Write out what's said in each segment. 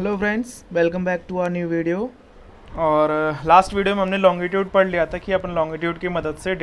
Hello friends, welcome back to our new video. और last video में हमने longitude पढ़ लिया था कि अपन लॉन्गिट्यूड की मदद से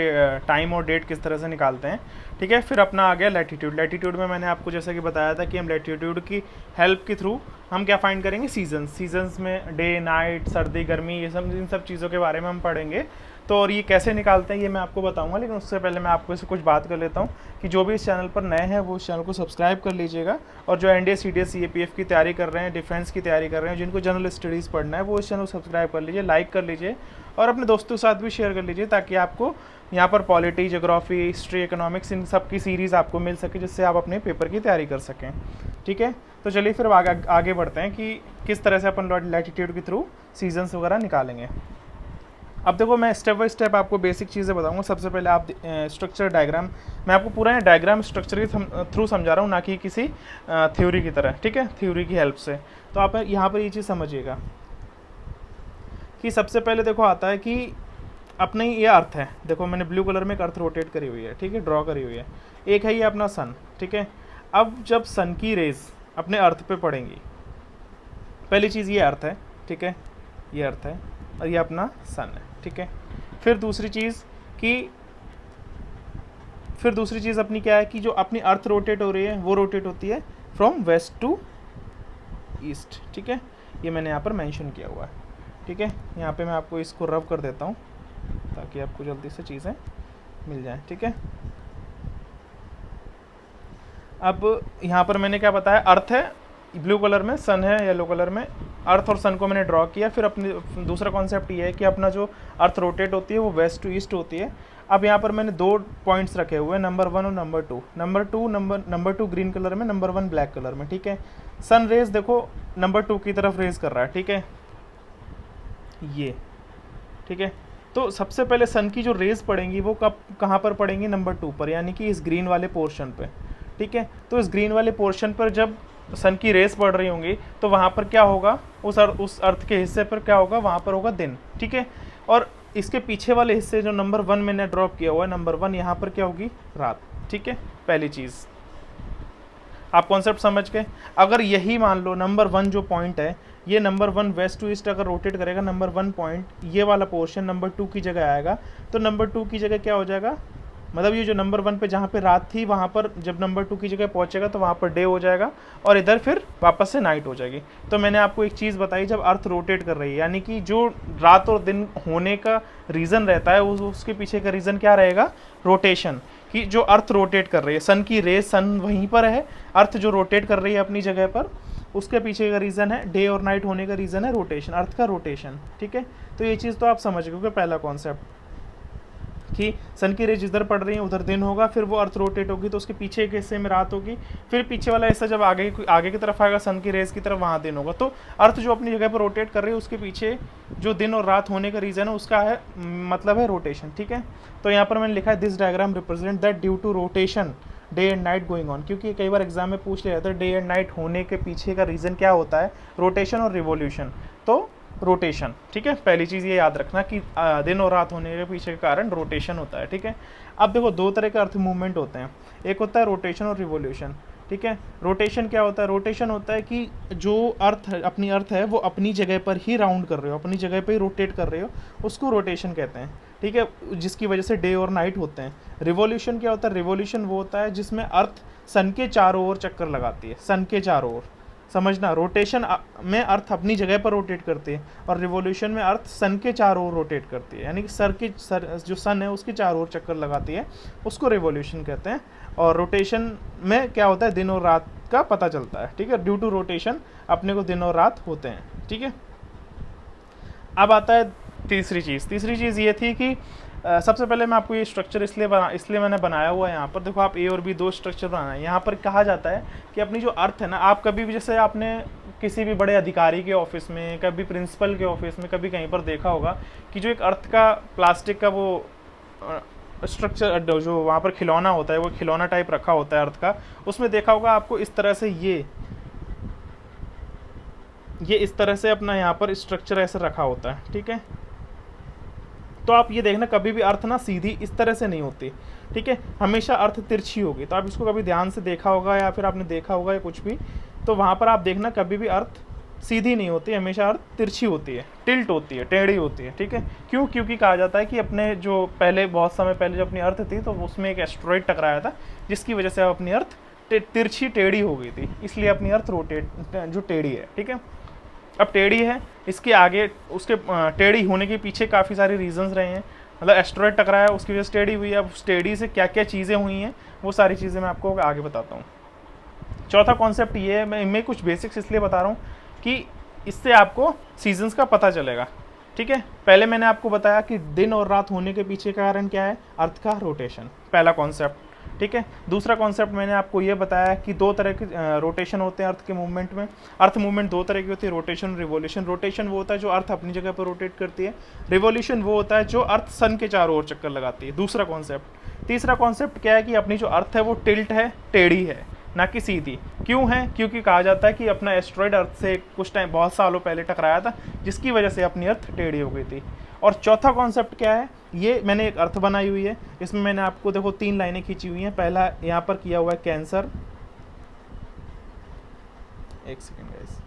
टाइम और डेट किस तरह से निकालते हैं। ठीक है, फिर अपना आ गया लैटिट्यूड। लैटिट्यूड में मैंने आपको जैसे कि बताया था कि हम लैटिट्यूड की हेल्प के थ्रू हम क्या फाइंड करेंगे, सीजन्स में डे नाइट सर्दी गर्मी ये सब इन सब चीज़ों के बारे में हम पढ़ेंगे। तो और ये कैसे निकालते हैं ये मैं आपको बताऊंगा, लेकिन उससे पहले मैं आपको इससे कुछ बात कर लेता हूँ कि जो भी इस चैनल पर नए हैं वो इस चैनल को सब्सक्राइब कर लीजिएगा। और जो एनडीए सीडीएस सीएपीएफ की तैयारी कर रहे हैं, डिफेंस की तैयारी कर रहे हैं, जिनको जनरल स्टडीज़ पढ़ना है वो इस चैनल को सब्सक्राइब कर लीजिए, लाइक कर लीजिए और अपने दोस्तों के साथ भी शेयर कर लीजिए, ताकि आपको यहाँ पर पॉलिटी, ज्योग्राफी, हिस्ट्री, इकोनॉमिक्स इन सब की सीरीज़ आपको मिल सके, जिससे आप अपने पेपर की तैयारी कर सकें। ठीक है, तो चलिए फिर आगे बढ़ते हैं कि किस तरह से अपन लैटिट्यूड के थ्रू सीजन्स वगैरह निकालेंगे। अब देखो, मैं स्टेप बाय स्टेप आपको बेसिक चीज़ें बताऊंगा। सबसे पहले आप स्ट्रक्चर डायग्राम, मैं आपको पूरा डायग्राम स्ट्रक्चर के थ्रू समझा रहा हूँ, ना कि किसी थ्योरी की तरह। ठीक है, थ्योरी की हेल्प से। तो आप यहाँ पर ये चीज़ समझिएगा कि सबसे पहले देखो आता है कि अपने ये अर्थ है। देखो मैंने ब्लू कलर में एक अर्थ रोटेट करी हुई है, ठीक है, ड्रॉ करी हुई है। एक है ये अपना सन। ठीक है, अब जब सन की रेज अपने अर्थ पे पड़ेंगी, पहली चीज़ ये अर्थ है, ठीक है, ये अर्थ है और ये अपना सन है। ठीक है, फिर दूसरी चीज़ अपनी क्या है कि जो अपनी अर्थ रोटेट हो रही है वो रोटेट होती है फ्रॉम वेस्ट टू ईस्ट। ठीक है, ये मैंने यहाँ पर मेंशन किया हुआ है। ठीक है, यहाँ पे मैं आपको इसको रब कर देता हूँ ताकि आपको जल्दी से चीज़ें मिल जाएं। ठीक है, अब यहाँ पर मैंने क्या बताया, अर्थ है ब्लू कलर में, सन है येलो कलर में। अर्थ और सन को मैंने ड्रॉ किया। फिर अपनी दूसरा कॉन्सेप्ट ये है कि अपना जो अर्थ रोटेट होती है वो वेस्ट टू ईस्ट होती है। अब यहाँ पर मैंने दो पॉइंट्स रखे हुए हैं, नंबर 1 और नंबर टू ग्रीन कलर में, नंबर 1 ब्लैक कलर में। ठीक है, सन रेज देखो नंबर 2 की तरफ रेज कर रहा है। ठीक है, ये ठीक है। तो सबसे पहले सन की जो रेज पड़ेंगी वो कहाँ पर पड़ेंगी, नंबर 2 पर, यानी कि इस ग्रीन वाले पोर्शन पे। ठीक है, तो इस ग्रीन वाले पोर्शन पर जब सन की रेस पड़ रही होंगी तो वहाँ पर क्या होगा, उस अर्थ के हिस्से पर क्या होगा, वहाँ पर होगा दिन। ठीक है, और इसके पीछे वाले हिस्से जो नंबर 1 मैंने ड्रॉप किया हुआ है, नंबर 1 यहाँ पर क्या होगी, रात। ठीक है, पहली चीज़ आप कॉन्सेप्ट समझ गए। अगर यही मान लो नंबर 1 जो पॉइंट है, ये नंबर 1 वेस्ट टू ईस्ट अगर रोटेट करेगा, नंबर 1 पॉइंट ये वाला पोर्शन नंबर 2 की जगह आएगा, तो नंबर 2 की जगह क्या हो जाएगा, मतलब ये जो नंबर 1 पे जहाँ पे रात थी वहाँ पर जब नंबर 2 की जगह पहुँचेगा तो वहाँ पर डे हो जाएगा और इधर फिर वापस से नाइट हो जाएगी। तो मैंने आपको एक चीज़ बताई, जब अर्थ रोटेट कर रही है, यानी कि जो रात और दिन होने का रीज़न रहता है उसके पीछे का रीज़न क्या रहेगा, रोटेशन। कि जो अर्थ रोटेट कर रही है, सन की रेस, सन वहीं पर है, अर्थ जो रोटेट कर रही है अपनी जगह पर, उसके पीछे का रीज़न है, डे और नाइट होने का रीज़न है रोटेशन, अर्थ का रोटेशन। ठीक है, तो ये चीज़ तो आप समझ गए, पहला कॉन्सेप्ट कि सन की रेज इधर पड़ रही है उधर दिन होगा, फिर वो अर्थ रोटेट होगी तो उसके पीछे के हिस्से में रात होगी, फिर पीछे वाला हिस्सा जब आगे की तरफ आएगा सन की रेज की तरफ, वहाँ दिन होगा। तो अर्थ जो अपनी जगह पर रोटेट कर रही है उसके पीछे जो दिन और रात होने का रीज़न है उसका है मतलब है रोटेशन। ठीक है, तो यहाँ पर मैंने लिखा है this diagram represent that due to rotation day and night going on, क्योंकि कई बार एग्जाम में पूछ लिया जाता है डे एंड नाइट होने के पीछे का रीज़न क्या होता है, रोटेशन और रिवोल्यूशन। तो रोटेशन, ठीक है, पहली चीज़ ये याद रखना कि दिन और रात होने के पीछे के कारण रोटेशन होता है। ठीक है, अब देखो दो तरह के अर्थ मूवमेंट होते हैं, एक होता है रोटेशन और रिवोल्यूशन। ठीक है, रोटेशन क्या होता है, रोटेशन होता है कि जो अपनी अर्थ है वो अपनी जगह पर ही राउंड कर रहे हो, अपनी जगह पर ही रोटेट कर रहे हो, उसको रोटेशन कहते हैं। ठीक है, जिसकी वजह से डे और नाइट होते हैं। रिवोल्यूशन क्या होता है, रिवोल्यूशन वो होता है जिसमें अर्थ सन के चारों ओर चक्कर लगाती है, सन के चारों ओर। समझना, रोटेशन में अर्थ अपनी जगह पर रोटेट करती है और रिवोल्यूशन में अर्थ सन के चारों ओर रोटेट करती है, यानी कि जो सन है उसके चारों ओर चक्कर लगाती है, उसको रिवोल्यूशन कहते हैं। और रोटेशन में क्या होता है, दिन और रात का पता चलता है। ठीक है, ड्यू टू रोटेशन अपने को दिन और रात होते हैं। ठीक है, अब आता है तीसरी चीज़ ये थी कि सबसे पहले मैं आपको ये स्ट्रक्चर इसलिए मैंने बनाया हुआ है। यहाँ पर देखो, आप ए और बी दो स्ट्रक्चर बनाए हैं। यहाँ पर कहा जाता है कि अपनी जो अर्थ है ना, आप कभी भी जैसे आपने किसी भी बड़े अधिकारी के ऑफिस में, कभी प्रिंसिपल के ऑफिस में, कभी कहीं पर देखा होगा कि जो एक अर्थ का प्लास्टिक का वो स्ट्रक्चर जो वहाँ पर खिलौना होता है, वो खिलौना टाइप रखा होता है अर्थ का, उसमें देखा होगा आपको इस तरह से ये इस तरह से अपना यहाँ पर स्ट्रक्चर ऐसे रखा होता है। ठीक है, तो आप ये देखना कभी भी अर्थ ना सीधी इस तरह से नहीं होती। ठीक है, हमेशा अर्थ तिरछी होगी। तो आप इसको कभी ध्यान से देखा होगा या फिर आपने देखा होगा या कुछ भी, तो वहाँ पर आप देखना कभी भी अर्थ सीधी नहीं होती, हमेशा अर्थ तिरछी होती है, टिल्ट होती है, टेढ़ी होती है, ठीक है। क्यों? क्योंकि कहा जाता है कि अपने जो पहले बहुत समय पहले जो अपनी अर्थ थी तो उसमें एक एस्ट्रॉइड टकराया था, जिसकी वजह से अपनी अर्थ तिरछी टेढ़ी हो गई थी, इसलिए अपनी अर्थ रोटेट जो टेढ़ी है, ठीक है। अब टेढ़ी है, इसके आगे उसके टेढ़ी होने के पीछे काफ़ी सारे रीजंस रहे हैं, मतलब एस्ट्रॉइड टकराया उसकी वजह से टेढ़ी हुई है। अब उस टेढ़ी से क्या क्या चीज़ें हुई हैं वो सारी चीज़ें मैं आपको आगे बताता हूँ। चौथा कॉन्सेप्ट ये है, मैं कुछ बेसिक्स इसलिए बता रहा हूँ कि इससे आपको सीजन्स का पता चलेगा, ठीक है। पहले मैंने आपको बताया कि दिन और रात होने के पीछे का कारण क्या है, अर्थ का रोटेशन, पहला कॉन्सेप्ट, ठीक है। दूसरा कॉन्सेप्ट मैंने आपको ये बताया कि दो तरह के रोटेशन होते हैं अर्थ के मूवमेंट में। अर्थ मूवमेंट दो तरह की होती है, रोटेशन और रिवोल्यूशन। रोटेशन वो होता है जो अर्थ अपनी जगह पर रोटेट करती है, रिवोल्यूशन वो होता है जो अर्थ सन के चारों ओर चक्कर लगाती है, दूसरा कॉन्सेप्ट। तीसरा कॉन्सेप्ट क्या है कि अपनी जो अर्थ है वो टिल्ट है, टेढ़ी है, ना कि सीधी। क्यों है? क्योंकि कहा जाता है कि अपना एस्ट्रॉइड अर्थ से कुछ टाइम बहुत सालों पहले टकराया था, जिसकी वजह से अपनी अर्थ टेढ़ी हो गई थी। और चौथा कॉन्सेप्ट क्या है, ये मैंने एक अर्थ बनाई हुई है, इसमें मैंने आपको देखो 3 लाइनें खींची हुई हैं। पहला यहाँ पर किया हुआ है कैंसर, एक सेकेंड गाइस,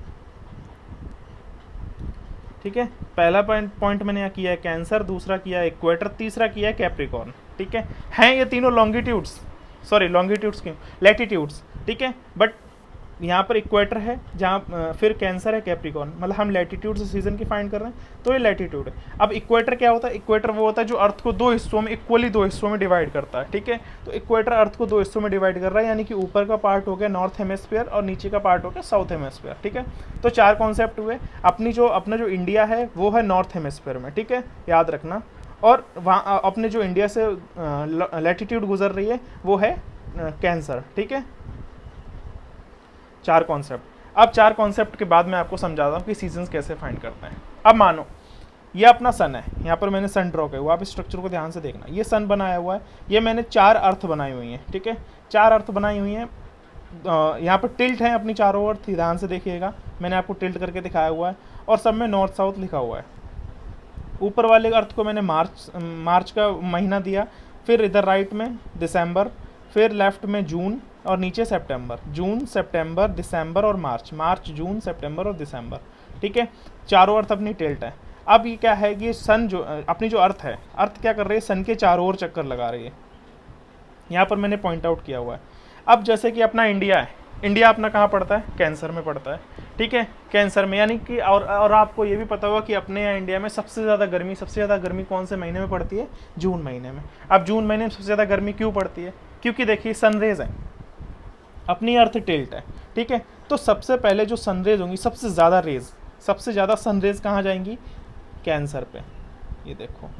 ठीक है। पहला पॉइंट मैंने यहाँ किया है कैंसर, दूसरा किया है इक्वेटर, तीसरा किया है कैप्रिकॉर्न, ठीक है। हैं ये तीनों लॉन्गिट्यूड्स, सॉरी लॉन्गिट्यूड्स क्यों, लैटिट्यूड्स, ठीक है। बट यहाँ पर इक्वेटर है, जहाँ फिर कैंसर है, कैप्रिकॉर्न, मतलब हम लैटिट्यूड से सीजन की फाइंड कर रहे हैं, तो ये लैटिट्यूड है। अब इक्वेटर क्या होता है? इक्वेटर वो होता है जो अर्थ को दो हिस्सों में इक्वली दो हिस्सों में डिवाइड करता है, ठीक है। तो इक्वेटर अर्थ को दो हिस्सों में डिवाइड कर रहा है, यानी कि ऊपर का पार्ट हो गया नॉर्थ हेमिस्फीयर और नीचे का पार्ट हो गया साउथ हेमिस्फीयर, ठीक है। तो 4 कॉन्सेप्ट हुए। अपना जो इंडिया है वो है नॉर्थ हेमिस्फीयर में, ठीक है, याद रखना। और वहाँ अपने जो इंडिया से लैटिट्यूड गुजर रही है वो है कैंसर, ठीक है। 4 कॉन्सेप्ट। अब 4 कॉन्सेप्ट के बाद मैं आपको समझाता हूँ कि सीजन्स कैसे फाइंड करते हैं। अब मानो ये अपना सन है, यहाँ पर मैंने सन ड्रॉ किया हुआ, आप इस स्ट्रक्चर को ध्यान से देखना, ये सन बनाया हुआ है, ये मैंने 4 अर्थ बनाई हुई हैं, ठीक है, 4 अर्थ बनाई हुई हैं। यहाँ पर टिल्ट है अपनी चारों ओर, ध्यान से देखिएगा, मैंने आपको टिल्ट करके दिखाया हुआ है, और सब में नॉर्थ साउथ लिखा हुआ है। ऊपर वाले अर्थ को मैंने मार्च का महीना दिया, फिर इधर राइट में दिसंबर, फिर लेफ्ट में जून, और नीचे सितंबर, जून सितंबर दिसंबर और मार्च जून सितंबर और दिसंबर, ठीक है। चारों अर्थ अपनी टिल्ट है। अब ये क्या है कि सन जो अपनी जो अर्थ है, अर्थ क्या कर रही है, सन के चारों ओर चक्कर लगा रही है, यहाँ पर मैंने पॉइंट आउट किया हुआ है। अब जैसे कि अपना इंडिया है, इंडिया अपना कहाँ पड़ता है, कैंसर में पड़ता है, ठीक है, कैंसर में, यानी कि और आपको ये भी पता होगा कि अपने यहाँ इंडिया में सबसे ज़्यादा गर्मी कौन से महीने में पड़ती है, जून महीने में। अब जून महीने में सबसे ज़्यादा गर्मी क्यों पड़ती है? क्योंकि देखिए सनरेज है, अपनी अर्थ टिल्ट है, ठीक है। तो सबसे पहले जो सनरेज होंगी, सबसे ज़्यादा सनरेज कहाँ जाएंगी, कैंसर पे, ये देखो,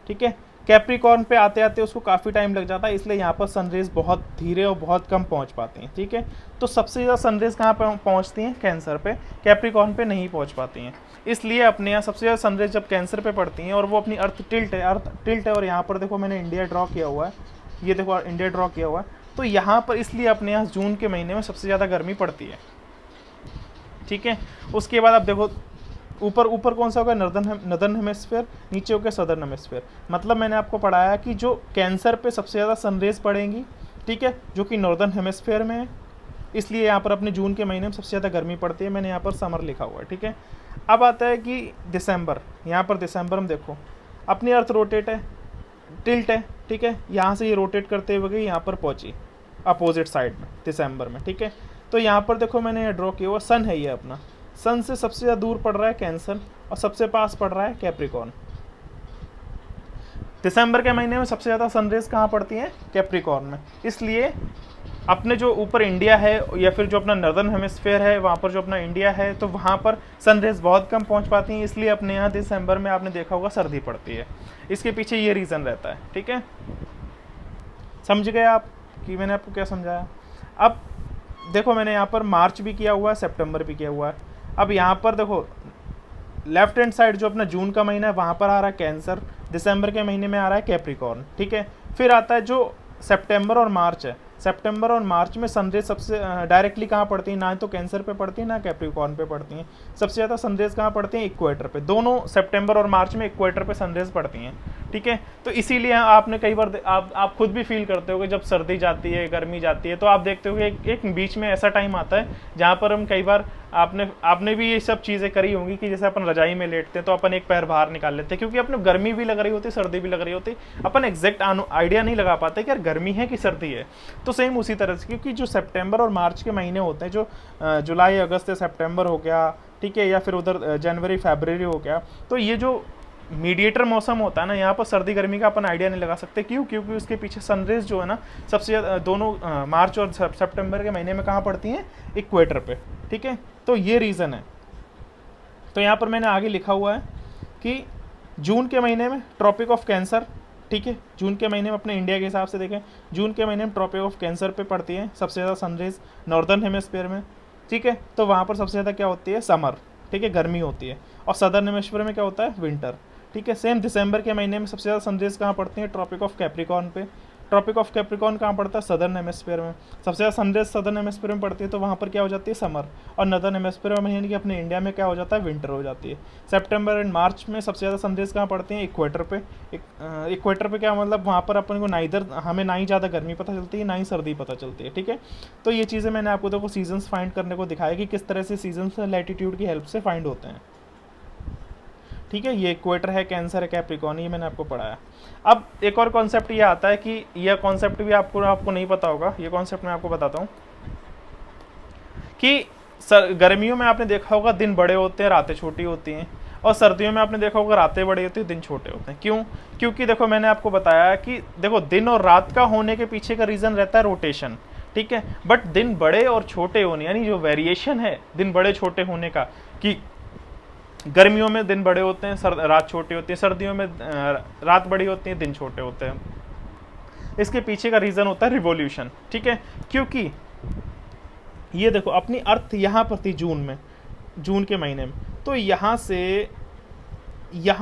ठीक है। कैप्रिकॉर्न पे आते आते उसको काफ़ी टाइम लग जाता है, इसलिए यहाँ पर सनरेज बहुत धीरे और बहुत कम पहुँच पाती हैं, ठीक है। तो सबसे ज़्यादा सनरेज कहाँ पर पहुँचती हैं, कैंसर पे, कैप्रिकॉर्न पे नहीं पहुँच पाती हैं। इसलिए अपने यहाँ सबसे ज़्यादा सनरेज जब कैंसर पे पड़ती हैं, और वो अपनी अर्थ टिल्ट है, और यहाँ पर देखो मैंने इंडिया ड्रॉ किया हुआ है, ये देखो इंडिया ड्रॉ किया हुआ है, तो यहाँ पर इसलिए अपने यहाँ जून के महीने में सबसे ज़्यादा गर्मी पड़ती है, ठीक है। उसके बाद अब देखो ऊपर कौन सा होगा, नॉर्दर्न हेमिस्फीयर, नीचे हो गया सदर्न हेमिस्फीयर। मतलब मैंने आपको पढ़ाया कि जो कैंसर पे सबसे ज़्यादा सनरेज पड़ेंगी, ठीक है, जो कि नॉर्दर्न हेमिस्फीयर में है, इसलिए यहाँ पर अपने जून के महीने में सबसे ज़्यादा गर्मी पड़ती है, मैंने यहाँ पर समर लिखा हुआ है, ठीक है। अब आता है कि दिसंबर, यहाँ पर दिसंबर में देखो अपनी अर्थ रोटेट है, टिल्ट है, ठीक है, यहाँ से ये रोटेट करते हुए यहाँ पर पहुँची अपोजिट साइड में दिसंबर में, ठीक है। तो यहाँ पर देखो मैंने ड्रॉ किया हुआ सन है, ये अपना सन से सबसे ज़्यादा दूर पड़ रहा है कैंसर, और सबसे पास पड़ रहा है कैप्रिकॉर्न। दिसंबर के महीने में सबसे ज़्यादा सनरेज कहाँ पड़ती हैं, कैप्रिकॉर्न में। इसलिए अपने जो ऊपर इंडिया है, या फिर जो अपना नॉर्दर्न हेमिस्फीयर है, वहाँ पर जो अपना इंडिया है, तो वहाँ पर सनरेज बहुत कम पहुँच पाती हैं, इसलिए अपने यहाँ दिसंबर में आपने देखा होगा सर्दी पड़ती है। इसके पीछे ये रीज़न रहता है, ठीक है। समझ गए आप कि मैंने आपको क्या समझाया? अब देखो मैंने यहाँ पर मार्च भी किया हुआ है, सितंबर भी किया हुआ है। अब यहाँ पर देखो लेफ्ट हैंड साइड जो अपना जून का महीना है, वहाँ पर आ रहा है कैंसर, दिसंबर के महीने में आ रहा है कैप्रिकॉर्न, ठीक है। फिर आता है जो सितंबर और मार्च है, सितंबर और मार्च में सनरेज सबसे डायरेक्टली कहाँ पड़ती है, ना तो कैंसर पे पड़ती है ना कैप्रिकॉर्न पे पड़ती हैं। सबसे ज़्यादा सनरेज कहाँ पड़ती हैं, इक्वेटर पे। दोनों सितंबर और मार्च में इक्वेटर पे सनरेज पड़ती हैं, ठीक है। तो इसीलिए आपने कई बार आप खुद भी फील करते हो कि जब सर्दी जाती है, गर्मी जाती है, तो आप देखते हो कि एक बीच में ऐसा टाइम आता है जहाँ पर हम कई बार आपने आपने भी ये सब चीज़ें करी होंगी कि जैसे अपन रजाई में लेटते हैं तो अपन एक पैर बाहर निकाल लेते हैं, क्योंकि अपने गर्मी भी लग रही होती है, सर्दी भी लग रही होती है, अपन एग्जैक्ट आइडिया नहीं लगा पाते कि यार गर्मी है कि सर्दी है। तो सेम उसी तरह से, क्योंकि जो सितंबर और मार्च के महीने होते हैं, जो जुलाई अगस्त सितंबर हो गया, ठीक है, या फिर उधर जनवरी फरवरी हो गया, तो ये जो मीडिएटर मौसम होता है ना, यहाँ पर सर्दी गर्मी का अपन आइडिया नहीं लगा सकते। क्यों? क्योंकि उसके पीछे सनरेज जो है ना सबसे ज़्यादा दोनों मार्च और सितंबर के महीने में कहाँ पड़ती हैं? इक्वेटर पे, ठीक है। तो ये रीज़न है। तो यहाँ पर मैंने आगे लिखा हुआ है कि जून के महीने में ट्रॉपिक ऑफ कैंसर, ठीक है, जून के महीने में अपने इंडिया के हिसाब से देखें, जून के महीने में ट्रॉपिक ऑफ कैंसर पे पड़ती है सबसे ज़्यादा सनरेज नॉर्दर्न हेमिस्फीयर में, ठीक है। तो वहाँ पर सबसे ज़्यादा क्या होती है? समर, ठीक है, गर्मी होती है। और सदर्न हेमिस्फीयर में क्या होता है? विंटर, ठीक है। सेम दिसंबर के महीने में सबसे ज़्यादा सनरेज कहाँ पड़ती है? ट्रॉपिक ऑफ कैप्रिकॉर्न पे। ट्रॉपिक ऑफ कैप्रिकॉर्न कहाँ पड़ता है? सदर्न हेमिस्फीयर में। सबसे ज़्यादा सनरेज सदर्न हेमिस्फीयर में पड़ती है, तो वहाँ पर क्या हो जाती है? समर। और नॉर्दर्न हेमिस्फीयर में यानी कि अपने इंडिया में क्या हो जाता है? विंटर हो जाती है। सितंबर एंड मार्च में सबसे ज़्यादा सनरेज कहाँ पड़ती हैं? इक्वेटर पे। इक्वेटर पे क्या मतलब? वहाँ पर अपन को हमें ना ही ज़्यादा गर्मी पता चलती है, ना ही सर्दी पता चलती है, ठीक है। तो ये चीज़ें मैंने आपको देखो सीजन्स फाइंड करने को दिखाया कि किस तरह से सीजन्स लैटिट्यूड की हेल्प से फाइंड होते हैं, ठीक है। ये इक्वेटर है, कैंसर है, कैप्रिकॉर्न, ये मैंने आपको पढ़ाया। अब एक और कॉन्सेप्ट ये आता है कि यह कॉन्सेप्ट भी आपको नहीं पता होगा, ये कॉन्सेप्ट मैं आपको बताता हूँ कि गर्मियों में आपने देखा होगा दिन बड़े होते हैं, रातें छोटी होती हैं, और सर्दियों में आपने देखा होगा रातें बड़ी होती हैं, दिन छोटे होते हैं। क्यों? क्योंकि देखो मैंने आपको बताया कि देखो दिन और रात का होने के पीछे का रीज़न रहता है रोटेशन, ठीक है। बट दिन बड़े और छोटे होने, यानी जो वेरिएशन है दिन बड़े छोटे होने का, कि गर्मियों में दिन बड़े होते हैं, रात छोटी होती है, सर्दियों में रात बड़ी होती है, दिन छोटे होते हैं, इसके पीछे का रीज़न होता है रिवॉल्यूशन, ठीक है। क्योंकि ये देखो अपनी अर्थ यहाँ पर थी जून के महीने में, तो यहाँ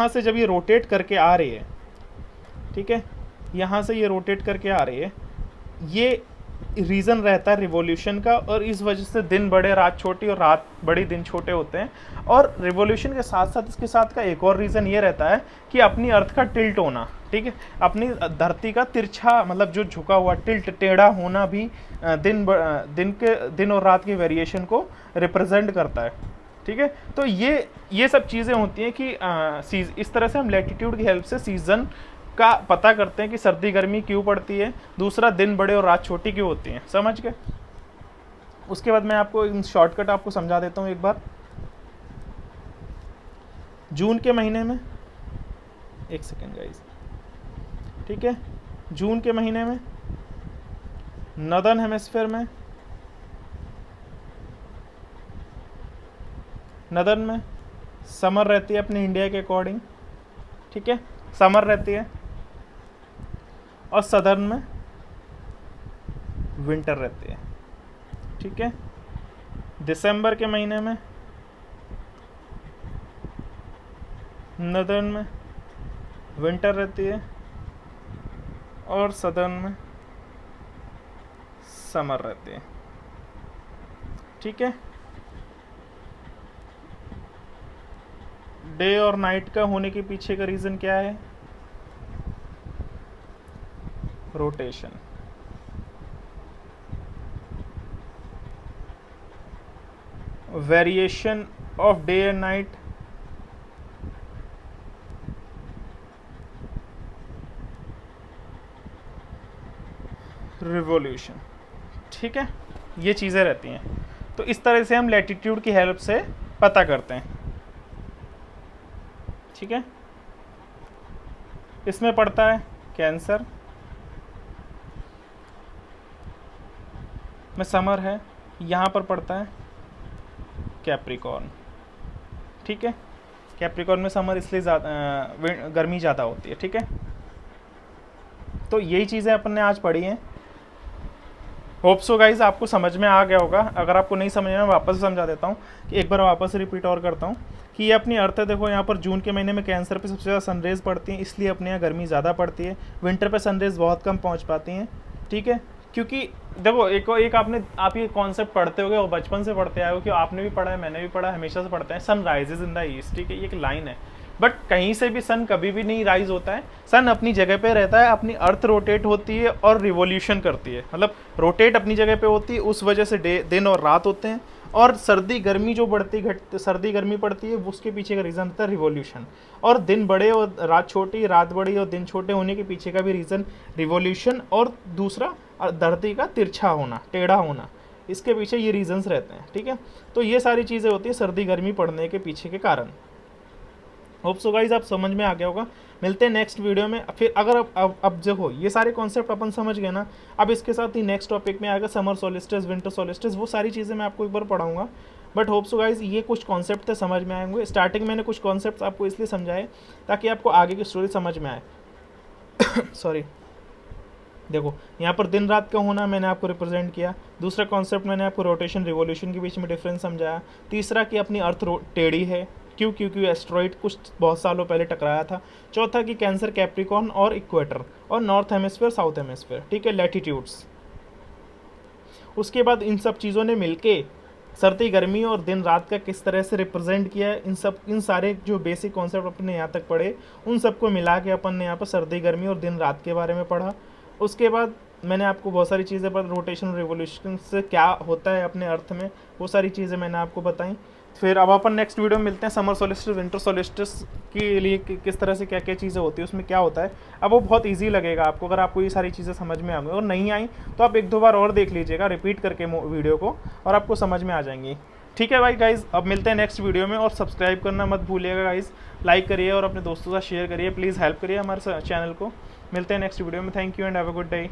से जब ये रोटेट करके आ रही है, ठीक है, यहाँ से ये रोटेट करके आ रही है, ये रीज़न रहता है रिवॉल्यूशन का, और इस वजह से दिन बड़े रात छोटी और रात बड़ी दिन छोटे होते हैं। और रिवॉल्यूशन के साथ साथ इसके साथ का एक और रीज़न ये रहता है कि अपनी अर्थ का टिल्ट होना, ठीक है, अपनी धरती का तिरछा मतलब जो झुका हुआ टिल्ट टेढ़ा होना भी दिन और रात के वेरिएशन को रिप्रेजेंट करता है, ठीक है। तो ये सब चीज़ें होती हैं कि इस तरह से हम लैटिट्यूड की हेल्प से सीज़न का पता करते हैं कि सर्दी गर्मी क्यों पड़ती है, दूसरा दिन बड़े और रात छोटी क्यों होती हैं, समझ गए। उसके बाद मैं आपको इन शॉर्टकट आपको समझा देता हूँ एक बार। जून के महीने में, एक सेकेंड गाइस, ठीक है, जून के महीने में नॉर्दर्न हेमिस्फीयर में समर रहती है अपने इंडिया के अकॉर्डिंग, ठीक है, समर रहती है, और सदर्न में विंटर रहती है, ठीक है। दिसंबर के महीने में नॉर्दर्न में विंटर रहती है, और सदर्न में समर रहती है, ठीक है। डे और नाइट का होने के पीछे का रीज़न क्या है? Rotation. Variation of day and night, revolution, ठीक है, ये चीज़ें रहती हैं। तो इस तरह से हम लैटिट्यूड की हेल्प से पता करते हैं, ठीक है। इसमें पड़ता है कैंसर में समर है, यहाँ पर पड़ता है कैप्रिकॉर्न, ठीक है। कैप्रिकॉर्न में समर इसलिए गर्मी ज़्यादा होती है, ठीक है। तो यही चीज़ें अपन ने आज पढ़ी हैं। होप सो गाइज आपको समझ में आ गया होगा। अगर आपको नहीं समझ में, मैं वापस समझा देता हूँ कि एक बार वापस रिपीट और करता हूँ कि ये अपनी अर्थ है। देखो यहाँ पर जून के महीने में कैंसर पे सबसे ज़्यादा सनरेज पड़ती हैं, इसलिए अपने यहाँ गर्मी ज़्यादा पड़ती है। विंटर पे सनरेज बहुत कम पहुँच पाती हैं, ठीक है। क्योंकि देखो एक आप ये कॉन्सेप्ट पढ़ते होगे और बचपन से पढ़ते आए हो, कि आपने भी पढ़ा है, मैंने भी पढ़ा है, हमेशा से पढ़ते हैं, sun rises in the east, ठीक है, ये एक लाइन है। बट कहीं से भी सन कभी भी नहीं राइज होता है, सन अपनी जगह पे रहता है, अपनी अर्थ रोटेट होती है और रिवॉल्यूशन करती है, मतलब रोटेट अपनी जगह पे होती है, उस वजह से दिन और रात होते हैं, और सर्दी गर्मी जो बढ़ती घटती सर्दी गर्मी पड़ती है उसके पीछे का रीज़न होता है रिवॉल्यूशन। और दिन बड़े और रात छोटी, रात बड़ी और दिन छोटे होने के पीछे का भी रीज़न रिवॉल्यूशन। और दूसरा धरती का तिरछा होना, टेढ़ा होना, इसके पीछे ये रीजंस रहते हैं। ठीक है, तो ये सारी चीज़ें होती है सर्दी गर्मी पड़ने के पीछे के कारण। होप सो गाइज आप समझ में आ गया होगा। मिलते हैं नेक्स्ट वीडियो में। फिर अगर अब देखो ये सारे कॉन्सेप्ट अपन समझ गए ना, अब इसके साथ ही नेक्स्ट टॉपिक में आएगा समर सोलिस्टिस, विंटर सोलिस्टिस, वो सारी चीज़ें मैं आपको एक बार पढ़ाऊंगा। बट होप सो गाइज ये कुछ कॉन्सेप्ट थे समझ में आएंगे। स्टार्टिंग मैंने कुछ कॉन्सेप्ट आपको इसलिए समझाए ताकि आपको आगे की स्टोरी समझ में आए। सॉरी, देखो यहाँ पर दिन रात का होना मैंने आपको रिप्रेजेंट किया। दूसरा कॉन्सेप्ट मैंने आपको रोटेशन रिवॉल्यूशन के बीच में डिफरेंस समझाया। तीसरा कि अपनी अर्थ टेढ़ी है, क्योंकि एस्ट्रॉइड कुछ बहुत सालों पहले टकराया था। चौथा कि कैंसर, कैप्रिकॉर्न और इक्वेटर, और नॉर्थ हेमिस्फीयर, साउथ हेमिस्फीयर। ठीक है, लैटिट्यूड्स। उसके बाद इन सब चीज़ों ने मिलके सर्दी गर्मी और दिन रात का किस तरह से रिप्रेजेंट किया है, इन सारे जो बेसिक कॉन्सेप्ट अपन ने यहाँ तक पढ़े उन सबको मिला के अपन ने यहाँ पर सर्दी गर्मी और दिन रात के बारे में पढ़ा। उसके बाद मैंने आपको बहुत सारी चीज़ें पर रोटेशन रिवॉल्यूशन से क्या होता है अपने अर्थ में, वो सारी चीज़ें मैंने आपको बताई। फिर अब अपन नेक्स्ट वीडियो में मिलते हैं समर सोलिस्टिस, विंटर सोलिस्टिस के लिए किस तरह से क्या क्या चीज़ें होती है, उसमें क्या होता है। अब वो बहुत इजी लगेगा आपको अगर आपको ये सारी चीज़ें समझ में आ गई, और नहीं आई तो आप एक दो बार और देख लीजिएगा रिपीट करके वीडियो को, और आपको समझ में आ जाएंगी। ठीक है भाई गाइज़, अब मिलते हैं नेक्स्ट वीडियो में। और सब्सक्राइब करना मत भूलिएगा गाइज़, लाइक करिए और अपने दोस्तों के साथ शेयर करिए, प्लीज़ हेल्प करिए हमारे चैनल को। मिलते हैं नेक्स्ट वीडियो में। Thank you and have a good day.